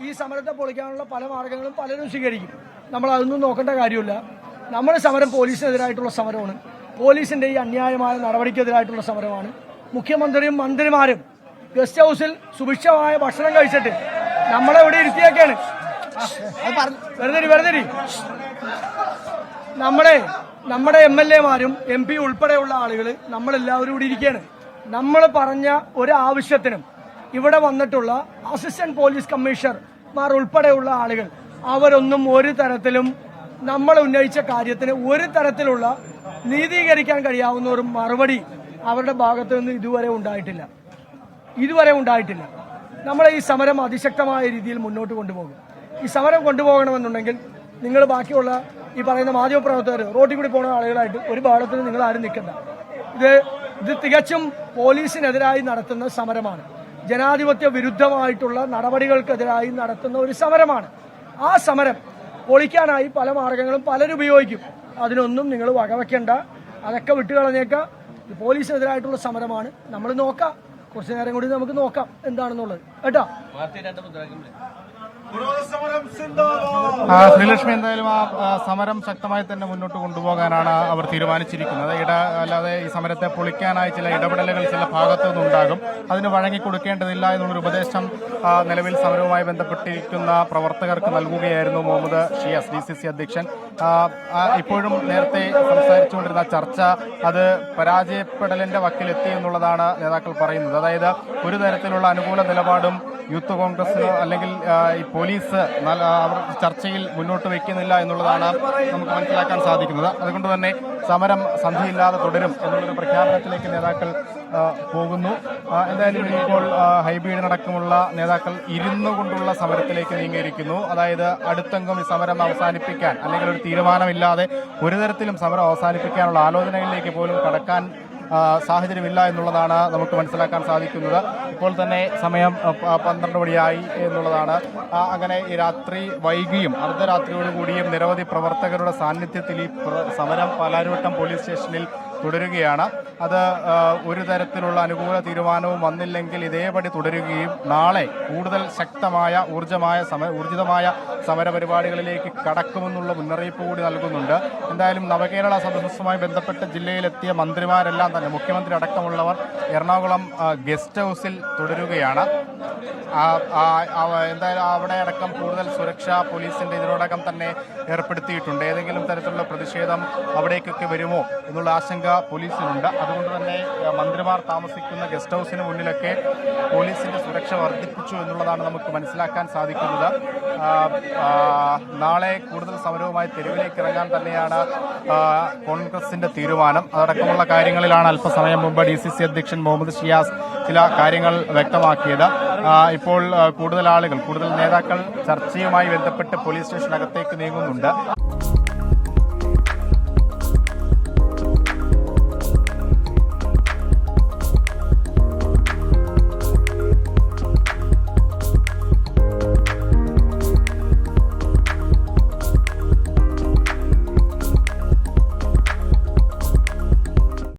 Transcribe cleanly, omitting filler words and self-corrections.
ഈ സമരത്തെ പൊളിക്കാനുള്ള പല മാർഗങ്ങളും പലരും സ്വീകരിക്കും. നമ്മൾ അതൊന്നും നോക്കേണ്ട കാര്യമില്ല. നമ്മുടെ സമരം പോലീസിനെതിരായിട്ടുള്ള സമരമാണ്. പോലീസിന്റെ ഈ അന്യായമായ നടപടിക്കെതിരായിട്ടുള്ള സമരമാണ്. മുഖ്യമന്ത്രിയും മന്ത്രിമാരും ഗസ്റ്റ് ഹൗസിൽ സുഭിക്ഷമായ ഭക്ഷണം കഴിച്ചിട്ട് നമ്മളെ ഇവിടെ ഇരുത്തിയൊക്കെയാണ്. വെറുതെ നമ്മുടെ MLA-മാരും MP ഉൾപ്പെടെയുള്ള ആളുകൾ നമ്മളെല്ലാവരും ഇവിടെ ഇരിക്കുകയാണ്. നമ്മൾ പറഞ്ഞ ഒരു ആവശ്യത്തിനും ഇവിടെ വന്നിട്ടുള്ള അസിസ്റ്റന്റ് പോലീസ് കമ്മീഷണർമാർ ഉൾപ്പെടെയുള്ള ആളുകൾ അവരൊന്നും ഒരു തരത്തിലും നമ്മൾ ഉന്നയിച്ച കാര്യത്തിന് ഒരു തരത്തിലുള്ള നീതീകരിക്കാൻ കഴിയാവുന്ന ഒരു മറുപടി അവരുടെ ഭാഗത്ത് നിന്ന് ഇതുവരെ ഉണ്ടായിട്ടില്ല. നമ്മൾ ഈ സമരം അതിശക്തമായ രീതിയിൽ മുന്നോട്ട് കൊണ്ടുപോകും. ഈ സമരം കൊണ്ടുപോകണമെന്നുണ്ടെങ്കിൽ നിങ്ങൾ ബാക്കിയുള്ള ഈ പറയുന്ന മാധ്യമപ്രവർത്തകർ റോഡിൽ കൂടി പോകുന്ന ആളുകളായിട്ട് ഒരു ഭാഗത്തിന് നിങ്ങൾ ആരും നിൽക്കണ്ട. ഇത് തികച്ചും പോലീസിനെതിരായി നടത്തുന്ന സമരമാണ്. ജനാധിപത്യ വിരുദ്ധമായിട്ടുള്ള നടപടികൾക്കെതിരായി നടത്തുന്ന ഒരു സമരമാണ്. ആ സമരം പൊളിക്കാനായി പല മാർഗങ്ങളും പലരും ഉപയോഗിക്കും. അതിനൊന്നും നിങ്ങൾ വകവെക്കണ്ട. അതൊക്കെ വിട്ടുകളഞ്ഞേക്കാം. ഇത് പോലീസിനെതിരായിട്ടുള്ള സമരമാണ്. നമ്മൾ നോക്കാം, കുറച്ചു നേരം കൂടി നമുക്ക് നോക്കാം എന്താണെന്നുള്ളത് കേട്ടോ. ശ്രീലക്ഷ്മി, എന്തായാലും ആ സമരം ശക്തമായി തന്നെ മുന്നോട്ട് കൊണ്ടുപോകാനാണ് അവർ തീരുമാനിച്ചിരിക്കുന്നത്. അല്ലാതെ ഈ സമരത്തെ പൊളിക്കാനായി ചില ഇടപെടലുകൾ ചില ഭാഗത്തു നിന്നുണ്ടാകും. അതിന് വഴങ്ങിക്കൊടുക്കേണ്ടതില്ല എന്നുള്ളൊരു ഉപദേശം നിലവിൽ സമരവുമായി ബന്ധപ്പെട്ടിരിക്കുന്ന പ്രവർത്തകർക്ക് നൽകുകയായിരുന്നു മുഹമ്മദ് ഷിയാസ്, DCC അധ്യക്ഷൻ. ഇപ്പോഴും നേരത്തെ സംസാരിച്ചുകൊണ്ടിരുന്ന ചർച്ച അത് പരാജയപ്പെടലിന്റെ വക്കിലെത്തി എന്നുള്ളതാണ് നേതാക്കൾ പറയുന്നത്. അതായത് ഒരു തരത്തിലുള്ള അനുകൂല നിലപാടും യൂത്ത് കോൺഗ്രസ് അല്ലെങ്കിൽ ഈ പോലീസ് അവർ ചർച്ചയിൽ മുന്നോട്ട് വയ്ക്കുന്നില്ല എന്നുള്ളതാണ് നമുക്ക് മനസ്സിലാക്കാൻ സാധിക്കുന്നത്. അതുകൊണ്ട് തന്നെ സമരം സന്ധിയില്ലാതെ തുടരും എന്നുള്ളൊരു പ്രഖ്യാപനത്തിലേക്ക് നേതാക്കൾ പോകുന്നു. എന്തായാലും ഇപ്പോൾ ഹൈബീഡിനടക്കമുള്ള നേതാക്കൾ ഇരുന്നു കൊണ്ടുള്ള സമരത്തിലേക്ക് നീങ്ങിയിരിക്കുന്നു. അതായത് അടുത്തെങ്കും ഈ സമരം അവസാനിപ്പിക്കാൻ അല്ലെങ്കിൽ ഒരു തീരുമാനമില്ലാതെ ഒരു തരത്തിലും സമരം അവസാനിപ്പിക്കാനുള്ള ആലോചനകളിലേക്ക് പോലും കടക്കാൻ സാഹചര്യമില്ല എന്നുള്ളതാണ് നമുക്ക് മനസ്സിലാക്കാൻ സാധിക്കുന്നത്. ഇപ്പോൾ തന്നെ സമയം 12 മണിയായി എന്നുള്ളതാണ്. അങ്ങനെ ഈ രാത്രി വൈകിയും അർദ്ധരാത്രിയോടുകൂടിയും നിരവധി പ്രവർത്തകരുടെ സാന്നിധ്യത്തിൽ ഈ സമരം പാലാരിവട്ടം പോലീസ് സ്റ്റേഷനിൽ തുടരുകയാണ്. അത് ഒരു തരത്തിലുള്ള അനുകൂല തീരുമാനവും വന്നില്ലെങ്കിൽ ഇതേപടി തുടരുകയും നാളെ കൂടുതൽ ശക്തമായ ഊർജിതമായ സമരപരിപാടികളിലേക്ക് കടക്കുമെന്നുള്ള മുന്നറിയിപ്പ് കൂടി നൽകുന്നുണ്ട്. എന്തായാലും നവകേരള സദസ്സുമായി ബന്ധപ്പെട്ട് ജില്ലയിലെത്തിയ മന്ത്രിമാരെല്ലാം തന്നെ, മുഖ്യമന്ത്രി അടക്കമുള്ളവർ എറണാകുളം ഗസ്റ്റ് ഹൗസിൽ തുടരുകയാണ്. എന്തായാലും അവിടെ അടക്കം കൂടുതൽ സുരക്ഷ പോലീസിന്റെ ഇതിനോടകം തന്നെ ഏർപ്പെടുത്തിയിട്ടുണ്ട്. ഏതെങ്കിലും തരത്തിലുള്ള പ്രതിഷേധം അവിടേക്കൊക്കെ വരുമോ എന്നുള്ള ആശങ്ക പോലീസിനുണ്ട്. അതുകൊണ്ട് തന്നെ മന്ത്രിമാർ താമസിക്കുന്ന ഗസ്റ്റ് ഹൗസിന് മുന്നിലൊക്കെ പോലീസിന്റെ സുരക്ഷ വർദ്ധിപ്പിച്ചു എന്നുള്ളതാണ് നമുക്ക് മനസ്സിലാക്കാൻ സാധിക്കുന്നത്. നാളെ കൂടുതൽ സമരവുമായി തെരുവിലേക്ക് ഇറങ്ങാൻ തന്നെയാണ് കോൺഗ്രസിന്റെ തീരുമാനം. അതടക്കമുള്ള കാര്യങ്ങളിലാണ് അല്പസമയം മുമ്പ് DCC അധ്യക്ഷൻ മുഹമ്മദ് ഷിയാസ് ചില കാര്യങ്ങൾ വ്യക്തമാക്കിയത്. ഇപ്പോൾ കൂടുതൽ നേതാക്കൾ ചർച്ചയുമായി ബന്ധപ്പെട്ട് പോലീസ് സ്റ്റേഷനകത്തേക്ക് നീങ്ങുന്നുണ്ട്.